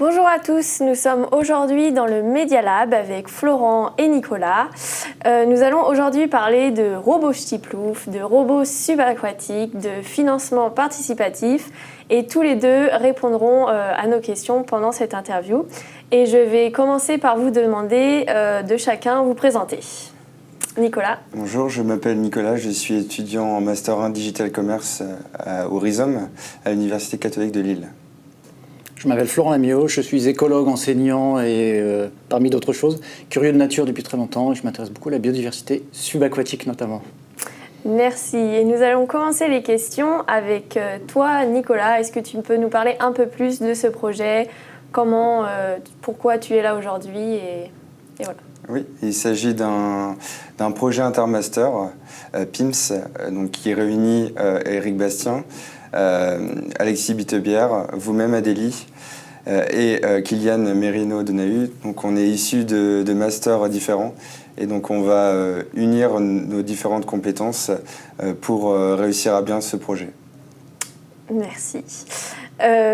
Bonjour à tous, nous sommes aujourd'hui dans le Media Lab avec Florent et Nicolas. Nous allons aujourd'hui parler de robots ch'tiplouf, de robots subaquatiques, de financement participatif et tous les deux répondront à nos questions pendant cette interview. Et je vais commencer par vous demander de chacun vous présenter. Nicolas. Bonjour, je m'appelle Nicolas, je suis étudiant en Master 1 Digital Commerce au RISOM, à l'Université catholique de Lille. Je m'appelle Florent Lamiot, je suis écologue, enseignant et parmi d'autres choses, curieux de nature depuis très longtemps et je m'intéresse beaucoup à la biodiversité subaquatique notamment. Merci. Et nous allons commencer les questions avec toi, Nicolas. Est-ce que tu peux nous parler un peu plus de ce projet? Comment, pourquoi tu es là aujourd'hui et voilà. Oui, il s'agit d'un projet intermaster, PIMS, donc qui réunit Éric Bastien, Alexis Bittebière, vous-même Adélie et Kylian Merino de Nahu. Donc on est issus de masters différents et donc on va unir nos différentes compétences pour réussir à bien ce projet. Merci.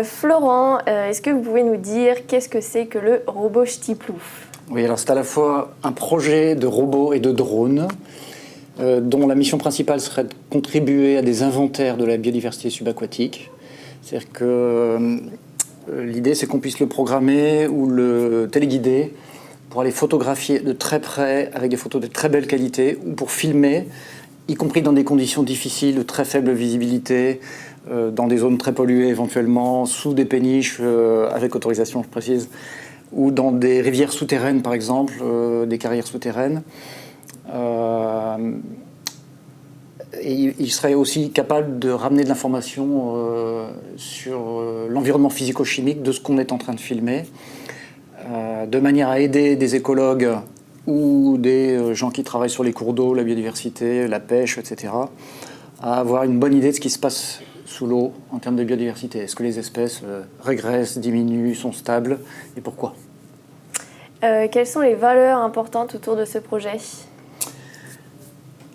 Florent, est-ce que vous pouvez nous dire qu'est-ce que c'est que le robot ch'tiplouf? Oui, alors c'est à la fois un projet de robots et de drones dont la mission principale serait de contribuer à des inventaires de la biodiversité subaquatique. C'est-à-dire que l'idée, c'est qu'on puisse le programmer ou le téléguider pour aller photographier de très près avec des photos de très belle qualité ou pour filmer, y compris dans des conditions difficiles, de très faible visibilité, dans des zones très polluées éventuellement, sous des péniches, avec autorisation, je précise, ou dans des rivières souterraines, par exemple, des carrières souterraines. Et il serait aussi capable de ramener de l'information sur l'environnement physico-chimique de ce qu'on est en train de filmer, de manière à aider des écologues ou des gens qui travaillent sur les cours d'eau, la biodiversité, la pêche, etc., à avoir une bonne idée de ce qui se passe sous l'eau en termes de biodiversité. Est-ce que les espèces régressent, diminuent, sont stables et pourquoi? Quelles sont les valeurs importantes autour de ce projet?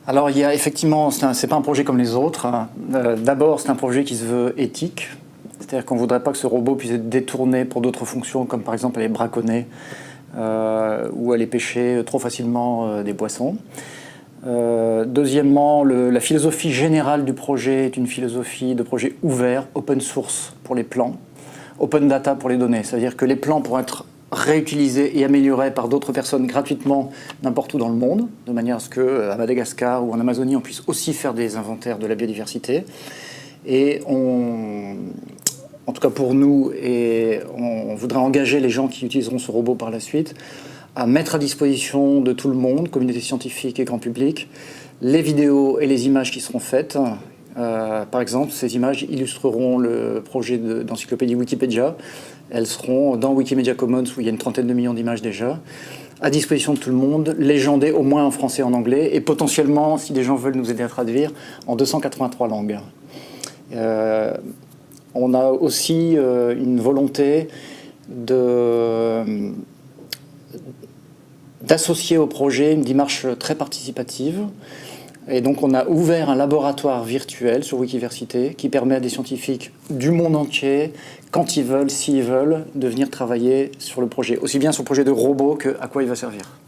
Alors il y a effectivement, c'est pas un projet comme les autres. D'abord c'est un projet qui se veut éthique, c'est-à-dire qu'on ne voudrait pas que ce robot puisse être détourné pour d'autres fonctions comme par exemple aller braconner ou aller pêcher trop facilement des poissons. Deuxièmement, la philosophie générale du projet est une philosophie de projet ouvert, open source pour les plans, open data pour les données. C'est-à-dire que les plans pourront être réutilisés et améliorés par d'autres personnes gratuitement n'importe où dans le monde, de manière à ce qu'à Madagascar ou en Amazonie, on puisse aussi faire des inventaires de la biodiversité. Et en tout cas pour nous, et on voudrait engager les gens qui utiliseront ce robot par la suite, à mettre à disposition de tout le monde, communauté scientifique et grand public, les vidéos et les images qui seront faites. Par exemple, ces images illustreront le projet d'encyclopédie Wikipédia. Elles seront dans Wikimedia Commons, où il y a une 30aine de millions d'images déjà, à disposition de tout le monde, légendées au moins en français et en anglais, et potentiellement, si des gens veulent nous aider à traduire, en 283 langues. On a aussi une volonté d'associer au projet une démarche très participative. Et donc on a ouvert un laboratoire virtuel sur Wikiversité qui permet à des scientifiques du monde entier, quand ils veulent, s'ils veulent, de venir travailler sur le projet, aussi bien sur le projet de robot qu'à quoi il va servir.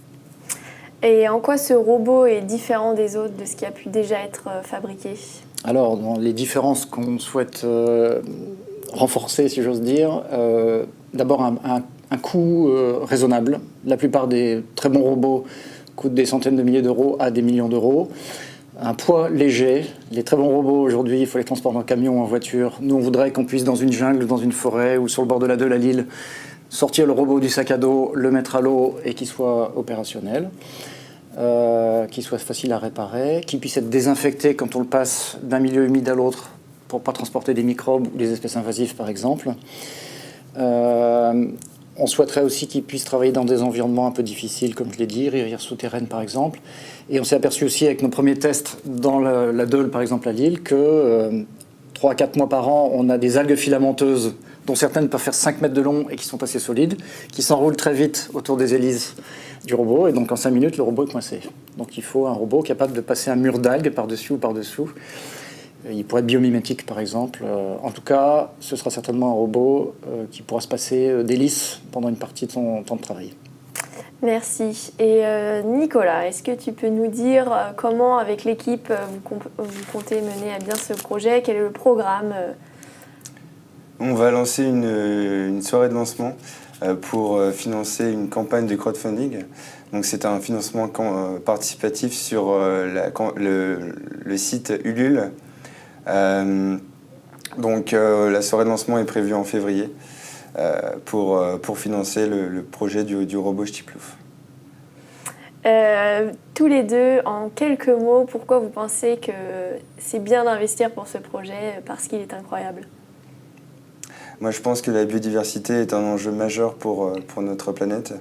Et en quoi ce robot est différent des autres, de ce qui a pu déjà être fabriqué? Alors, dans les différences qu'on souhaite renforcer, si j'ose dire, d'abord un coût raisonnable. La plupart des très bons robots coûtent des centaines de milliers d'euros à des millions d'euros. Un poids léger. Les très bons robots, aujourd'hui, il faut les transporter en camion ou en voiture. Nous, on voudrait qu'on puisse, dans une jungle, dans une forêt ou sur le bord de la Deule à Lille, sortir le robot du sac à dos, le mettre à l'eau et qu'il soit opérationnel, qu'il soit facile à réparer, qu'il puisse être désinfecté quand on le passe d'un milieu humide à l'autre pour ne pas transporter des microbes ou des espèces invasives, par exemple. On souhaiterait aussi qu'ils puissent travailler dans des environnements un peu difficiles, comme je l'ai dit, rivières souterraines par exemple. Et on s'est aperçu aussi avec nos premiers tests dans la Deule, par exemple à Lille, que 3 à 4 mois par an, on a des algues filamenteuses, dont certaines peuvent faire 5 mètres de long et qui sont assez solides, qui s'enroulent très vite autour des hélices du robot. Et donc en 5 minutes, le robot est coincé. Donc il faut un robot capable de passer un mur d'algues par-dessus ou par-dessous. Il pourrait être biomimétique, par exemple. En tout cas, ce sera certainement un robot qui pourra se passer d'hélice pendant une partie de son temps de travail. Merci. Et Nicolas, est-ce que tu peux nous dire comment, avec l'équipe, vous comptez mener à bien ce projet? Quel est le programme? On va lancer une soirée de lancement pour financer une campagne de crowdfunding. Donc c'est un financement participatif sur le site Ulule. Donc la soirée de lancement est prévue en février pour financer le projet du robot Stiplouf. Tous les deux, en quelques mots, pourquoi vous pensez que c'est bien d'investir pour ce projet parce qu'il est incroyable? Moi, je pense que la biodiversité est un enjeu majeur pour notre planète.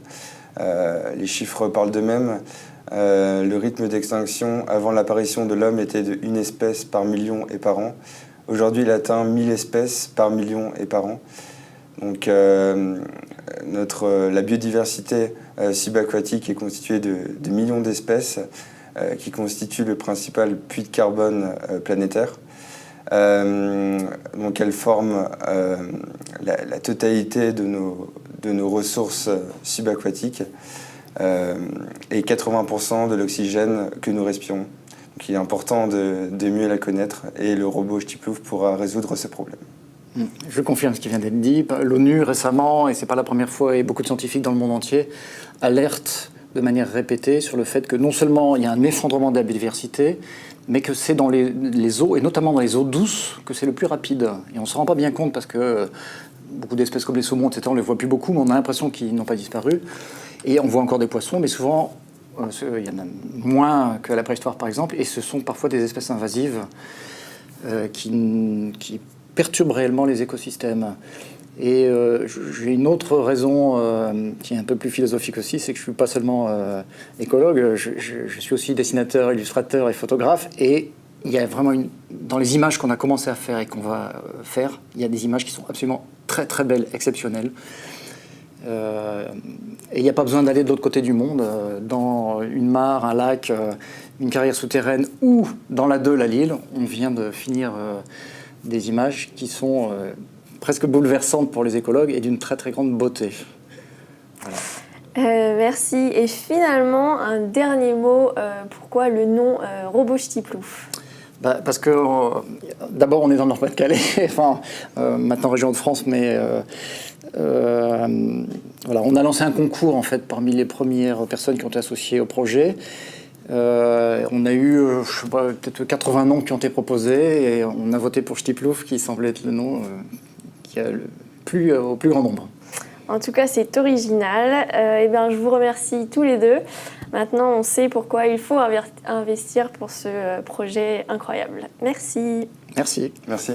Les chiffres parlent d'eux-mêmes. Le rythme d'extinction avant l'apparition de l'homme était de 1 espèce par million et par an. Aujourd'hui, il atteint 1000 espèces par million et par an. Donc, la biodiversité subaquatique est constituée de millions d'espèces qui constituent le principal puits de carbone planétaire. Donc elle forme la totalité de nos ressources subaquatiques et 80% de l'oxygène que nous respirons. Donc il est important de mieux la connaître et le robot Stiplouf pourra résoudre ce problème. Je confirme ce qui vient d'être dit. L'ONU récemment, et ce n'est pas la première fois, et beaucoup de scientifiques dans le monde entier, alertent de manière répétée sur le fait que non seulement il y a un effondrement de la biodiversité, mais que c'est dans les eaux, et notamment dans les eaux douces, que c'est le plus rapide. Et on ne se rend pas bien compte parce que beaucoup d'espèces comme les saumons, etc., on ne les voit plus beaucoup, mais on a l'impression qu'ils n'ont pas disparu. Et on voit encore des poissons, mais souvent, il y en a moins qu'à la préhistoire, par exemple, et ce sont parfois des espèces invasives qui perturbent réellement les écosystèmes. Et j'ai une autre raison qui est un peu plus philosophique aussi, c'est que je ne suis pas seulement écologue, je suis aussi dessinateur, illustrateur et photographe. Et il y a vraiment dans les images qu'on a commencé à faire et qu'on va faire, il y a des images qui sont absolument très très belles, exceptionnelles. Et il n'y a pas besoin d'aller de l'autre côté du monde, dans une mare, un lac, une carrière souterraine ou dans la Deule à Lille. On vient de finir des images qui sont presque bouleversantes pour les écologues et d'une très très grande beauté. Voilà. Merci. Et finalement, un dernier mot, pourquoi le nom Robot Stiplouf? Parce que d'abord on est dans le Nord-Pas-de-Calais, enfin maintenant région de France, mais voilà, on a lancé un concours en fait parmi les premières personnes qui ont été associées au projet. On a eu, je sais pas, peut-être 80 noms qui ont été proposés et on a voté pour Stiplouf qui semblait être le nom qui a au plus grand nombre. En tout cas, c'est original. Eh bien, je vous remercie tous les deux. Maintenant, on sait pourquoi il faut investir pour ce projet incroyable. Merci. Merci. Merci.